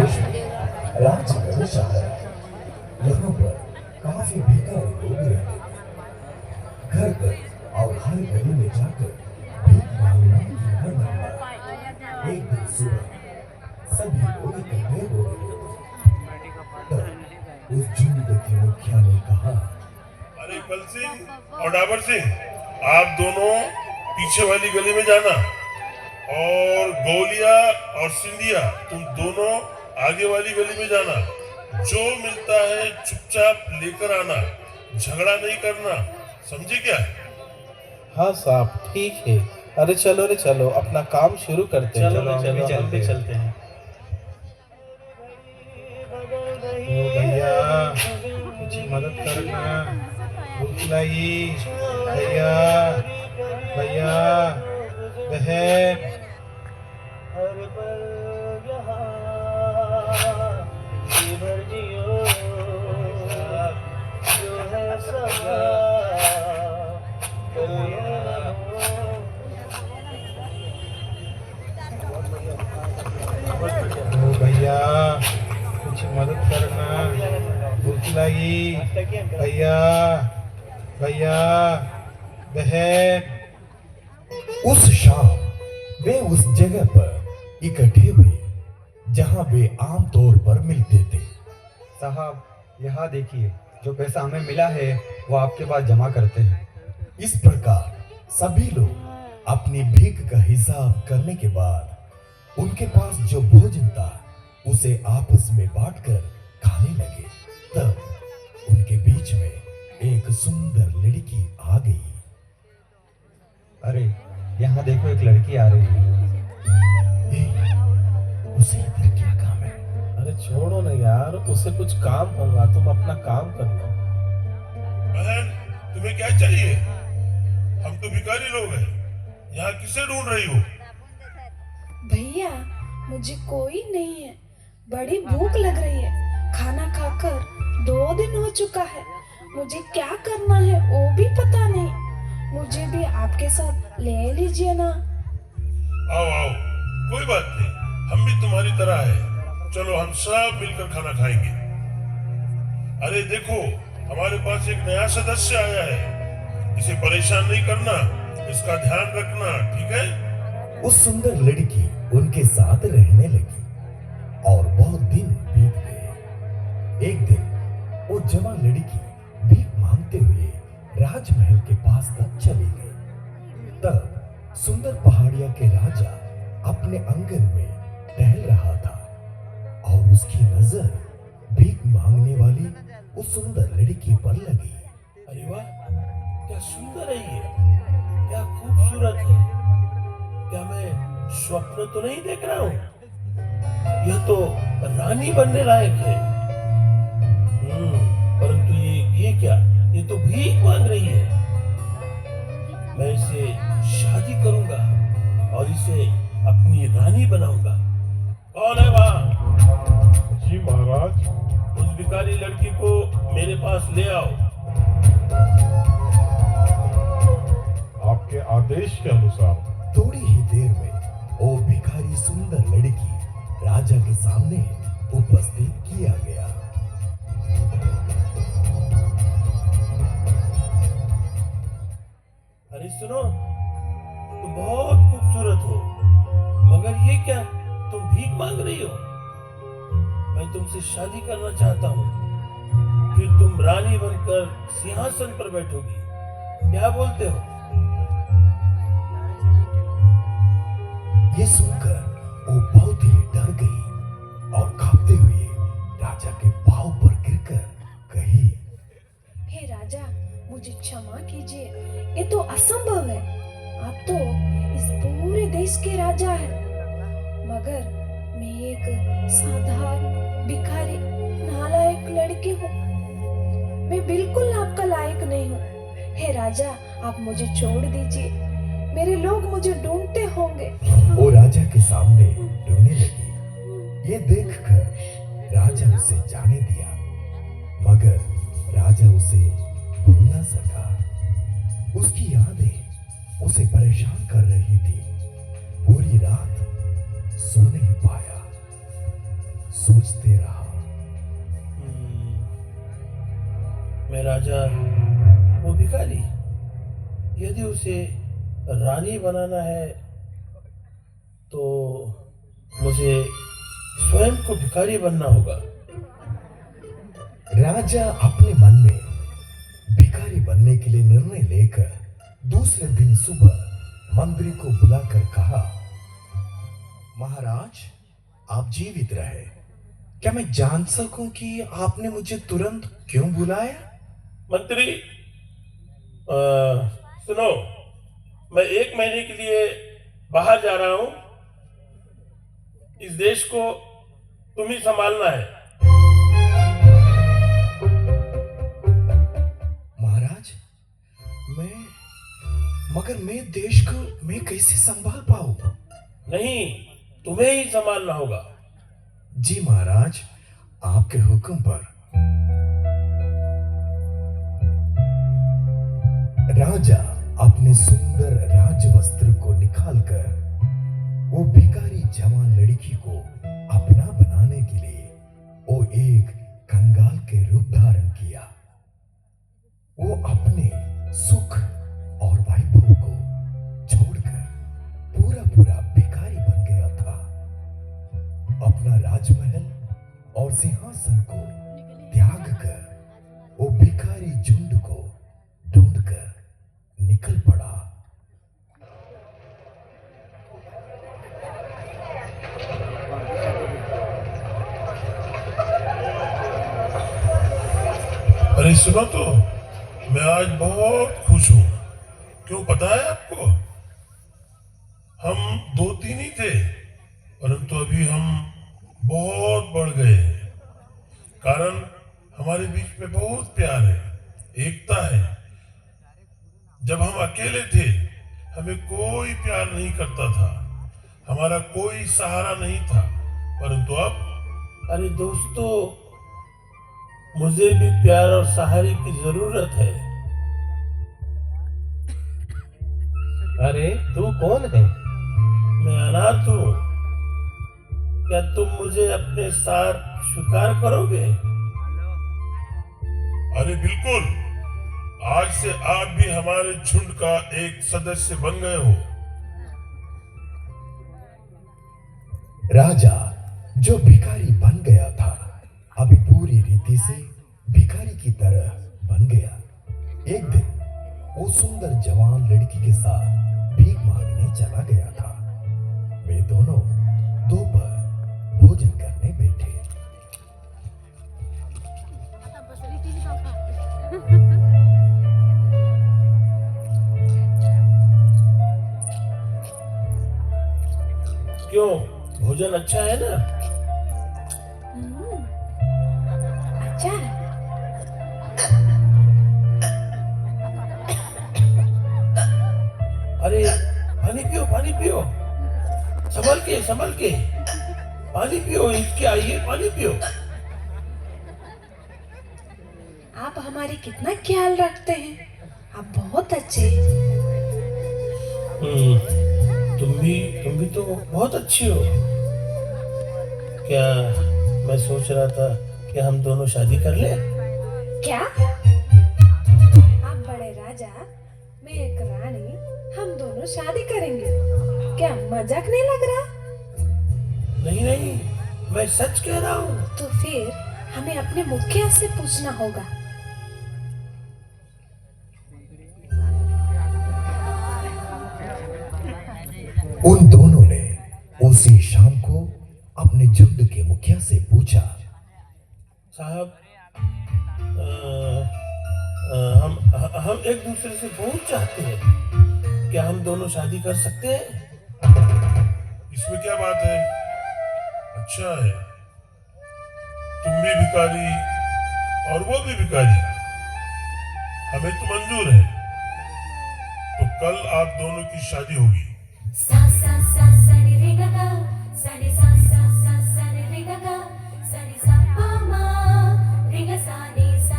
देश में राजगढ़ शहर है। यहाँ पर काफी भिखारी लोग रहते थे। घर घर और हर गली में जाकर भीख मांगना इनका धंधा है। एक दिन सुबह सभी लोग इकट्ठे हो रहे थे। तब उस झुंड के मुखिया ने कहा, अरे कल सिंह और डाबर सिंह, आप दोनों पीछे वाली गली में जाना और गौलिया और सिंधिया तुम दोनों आगे वाली गली में जाना। जो मिलता है चुपचाप लेकर आना, झगड़ा नहीं करना, समझे क्या? हाँ साहब, ठीक है। अरे चलो अपना काम शुरू करते हैं। चलो हम भी चलते हैं। ओ भैया, मुझे मदद करना, भूख लगी। भैया भैया, बहन। ओ भैया, कुछ मदद करना, भूख लगी। भैया भैया, बहन। उस शाम वे उस जगह पर इकट्ठे हुए जहां वे आम तौर पर मिलते थे। साहब, यहाँ देखिए, जो पैसा हमें मिला है वो आपके पास जमा करते हैं। इस प्रकार सभी लोग अपनी भीख का हिसाब करने के बाद उनके पास जो भोजन था उसे आपस में बांटकर खाने लगे। तब उनके बीच में एक सुंदर लड़की आ गई। अरे यहाँ देखो, एक लड़की आ रही है। उसे इधर क्या काम है? अरे छोड़ो ना यार, उसे कुछ काम होगा, तुम अपना काम कर लो। बहन, तुम्हें क्या चाहिए? हम तो भिखारी लोग हैं, यहाँ किसे ढूंढ रही हो? भैया, मुझे कोई नहीं है, बड़ी भूख लग रही है। खाना खाकर 2 दिन हो चुका है। मुझे क्या करना है वो भी पता नहीं। मुझे भी आपके साथ ले लीजिए ना। आओ आओ, कोई बात नहीं, हम भी तुम्हारी तरह है। चलो हम सब मिलकर खाना खाएंगे। अरे देखो, हमारे पास एक नया सदस्य आया है, इसे परेशान नहीं करना, इसका ध्यान रखना, ठीक है? उस सुंदर लड़की उनके साथ रहने लगी और बहुत दिन बीत गए। एक दिन वो जवान लड़की भीख मांगते हुए राजमहल के पास तक चली गई। तब सुंदर पहाड़िया के राजा अपने आंगन में टहल रहा था और उसकी नजर भीख मांगने वाली उस सुंदर लड़की पर लगी। अरे वाह, क्या सुंदर है ये, क्या खूबसूरत है। क्या मैं स्वप्न तो नहीं देख रहा हूँ? यह तो रानी बनने लायक है। परंतु ये क्या, ये तो भीख मांग रही है। मैं इसे शादी करूंगा और इसे अपनी रानी बनाऊंगा। कौन है वहाँ? जी महाराज। उस भिखारी लड़की को मेरे पास ले आओ। आपके आदेश के अनुसार। थोड़ी ही देर में वो भिखारी सुंदर लड़की राजा के सामने उपस्थित किया गया। अरे सुनो, तुम बहुत खूबसूरत हो, मगर ये क्या, तुम भीख मांग रही हो? मैं तुमसे शादी करना चाहता हूँ, फिर तुम रानी बनकर सिंहासन पर बैठोगी। क्या बोलते हो? ये सुनकर वो बहुत ही डर गई और कांपते हुए राजा के पांव पर गिरकर कही, हे राजा, मुझे क्षमा कीजिए, ये तो असंभव है। आप तो इस पूरे देश के राजा हैं, मगर मैं एक साधारण भिखारी नालायक लड़की हूँ। मैं बिल्कुल आपका लायक नहीं हूँ। हे राजा, आप मुझे छोड़ दीजिए, मेरे लोग मुझे ढूंढते होंगे। वो राजा के सामने रोने लगी। ये देखकर राजा उसे जाने दिया, मगर राजा उसे भूल न सका। उसकी यादें उसे परेशान कर रही थी। पूरी रात सो नहीं पाया। सोचते रहा। मैं राजा, वो भिखारी, यदि उसे रानी बनाना है तो मुझे स्वयं को भिखारी बनना होगा। राजा अपने मन में भिखारी बनने के लिए निर्णय लेकर दूसरे दिन सुबह मंत्री को बुलाकर कहा, महाराज, आप जीवित रहे, क्या मैं जान सकूं कि आपने मुझे तुरंत क्यों बुलाया? मंत्री, सुनो, मैं 1 महीने के लिए बाहर जा रहा हूं। इस देश को तुम ही संभालना है। महाराज, मगर मैं देश को मैं कैसे संभाल पाऊं? नहीं, तुम्हें ही संभालना होगा। जी महाराज, आपके हुक्म पर। राजा अपने सुंदर राजवस्त्र को निकालकर वो भिखारी जवान लड़की को अपना बनाने के लिए वो एक कंगाल के रूप धारण किया। वो अपने सुख और वैभव को छोड़कर पूरा भिखारी बन गया था। अपना राजमहल और सिंहासन को त्याग कर वो भिखारी झुंड को ढूंढकर निकल पड़ा। अरे सुनो तो, मैं आज बहुत खुश हूं। क्यों पता है आपको? हम 2-3 ही थे, परंतु अभी हम बहुत बढ़ गए। कारण हमारे बीच में बहुत प्यार है, एकता है। जब हम अकेले थे, हमें कोई प्यार नहीं करता था, हमारा कोई सहारा नहीं था, परंतु अब अरे दोस्तों, मुझे भी प्यार और सहारे की जरूरत है। अरे तू कौन है? मैं अनाथ हूँ। क्या तुम मुझे अपने साथ स्वीकार करोगे? अरे बिल्कुल, आज से आप भी हमारे झुंड का एक सदस्य बन गए हो। राजा जो भिखारी बन गया था, अभी पूरी रीति से भिखारी की तरह बन गया। एक दिन वो सुंदर जवान लड़की के साथ भीख मांगने चला गया था। वे दोनों दोपहर भोजन करने बैठे। क्यों, भोजन अच्छा है ना? अच्छा है। अरे पानी पियो, पानी पियो, संभल के पानी पियो। इसके आइए, पानी पियो। आप हमारी कितना ख्याल रखते हैं, आप बहुत अच्छे हैं। तुम भी तो बहुत अच्छी हो। क्या मैं सोच रहा था कि हम दोनों शादी कर ले? क्या आप बड़े राजा, मैं एक रानी, हम दोनों शादी करेंगे? क्या मजाक नहीं लग रहा? नहीं, मैं सच कह रहा हूँ। तो फिर हमें अपने मुखिया से पूछना होगा। उन दोनों ने उसी शाम को अपने झुंड के मुखिया से पूछा, साहब, हम एक दूसरे से बहुत चाहते हैं। क्या हम दोनों शादी कर सकते हैं? इसमें क्या बात है? अच्छा है, तुम भी भिखारी और वो भी भिखारी, हमें तो मंजूर है। तो कल आप दोनों की शादी होगी। सा सा सा सा रे रे गा गा, सा रे सा सा सा सा रे रे गा गा, सा रे सा पा मा रे गा सा रे सा।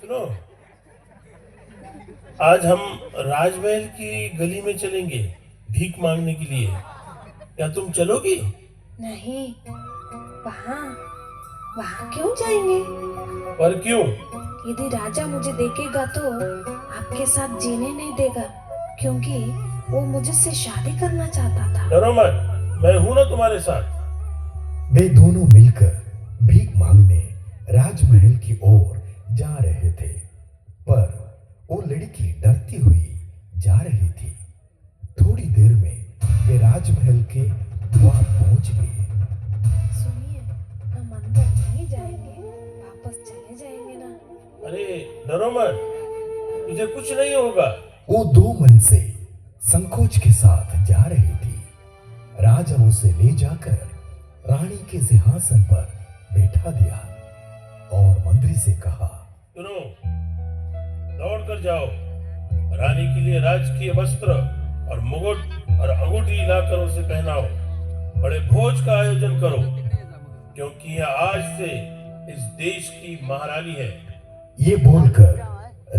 सुनो, आज हम राजमहल की गली में चलेंगे भीख मांगने के लिए। क्या तुम चलोगी? नहीं, वहाँ वहाँ क्यों जाएंगे? पर क्यों? यदि राजा मुझे देखेगा तो आपके साथ जीने नहीं देगा, क्योंकि वो मुझसे शादी करना चाहता था। डरो मत, मैं हूं ना तुम्हारे साथ। वे दोनों मिलकर भीख मांगने राजमहल की ओर जा रहे थे, पर वो लड़की डरती हुई जा रही थी। थोड़ी देर में वे राजमहल के द्वार पहुंच गए। सुनिए, हम अंदर नहीं जाएंगे, वापस चले जाएंगे ना। अरे डरो मत, तुझे कुछ नहीं होगा। वो दो मन से संकोच के साथ जा रही थी। राजा उसे ले जाकर रानी के सिंहासन पर बैठा दिया और मंत्री से कहा, सुनो, दौड़ कर जाओ, रानी के लिए राजकीय वस्त्र और मुकुट और अंगूठी लाकर उसे पहनाओ। बड़े भोज का आयोजन करो, क्योंकि यह आज से इस देश की महारानी है। ये बोलकर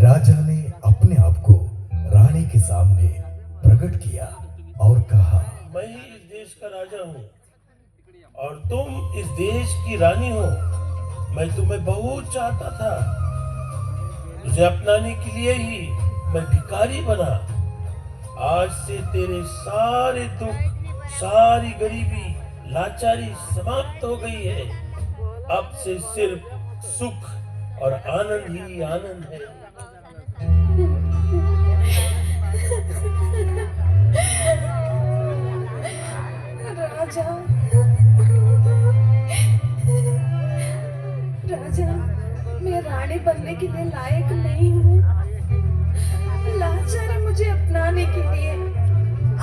राजा ने अपने आप को रानी के सामने प्रकट किया और कहा, मैं ही इस देश का राजा हूँ और तुम इस देश की रानी हो। मैं तुम्हें बहुत चाहता था, तुझे अपनाने के लिए ही मैं भिखारी बना। आज से तेरे सारे दुख, सारी गरीबी, लाचारी समाप्त हो गई है। अब से सिर्फ सुख और आनंद ही आनंद है। राजा, राजा, मैं रानी बनने के लिए लायक नहीं हूँ। लाचार है मुझे अपनाने के लिए।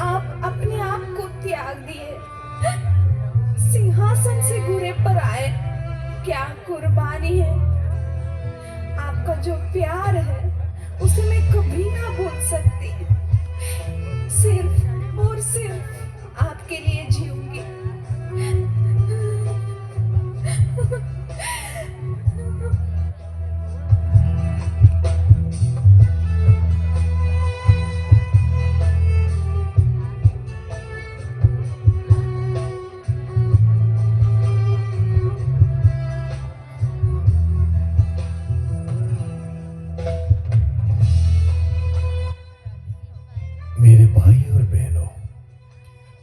आप अपने आप को त्याग दिए, सिंहासन से घोड़े पर आए। क्या कुर्बानी है! आपका जो प्यार है उसे मैं कभी ना भूल सकती। सिर्फ और सिर्फ आपके लिए जीऊंगी। मेरे भाई और बहनों,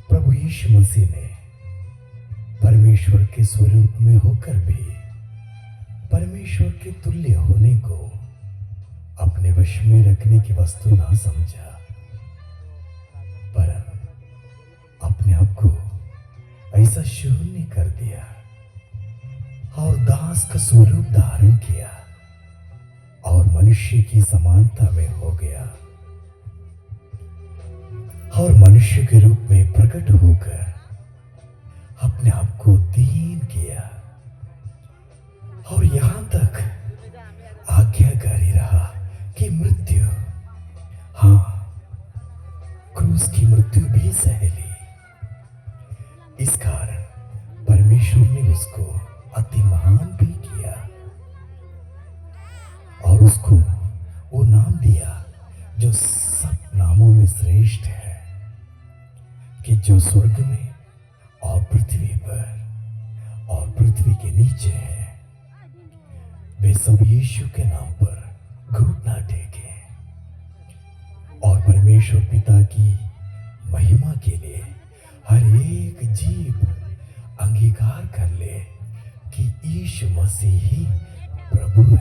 प्रभु यीशु मसीह ने परमेश्वर के स्वरूप में होकर भी परमेश्वर के तुल्य होने को अपने वश में रखने की वस्तु ना समझा, पर अपने आप को ऐसा शून्य कर दिया और दास का स्वरूप धारण किया और मनुष्य की समानता में हो गया और मनुष्य के रूप में प्रकट होकर अपने आप को दीन किया और यहां तक आज्ञाकारी रहा कि मृत्यु, हाँ, क्रूस की मृत्यु भी सह ली। इस कारण परमेश्वर ने उसको अति महान भी किया और उसको वो नाम दिया जो सब नामों में श्रेष्ठ है, कि जो स्वर्ग में और पृथ्वी पर और पृथ्वी के नीचे है, वे सब यीशु के नाम पर घुटना टेके और परमेश्वर पिता की महिमा के लिए हर एक जीव अंगीकार कर ले कि यीशु मसीह ही प्रभु है।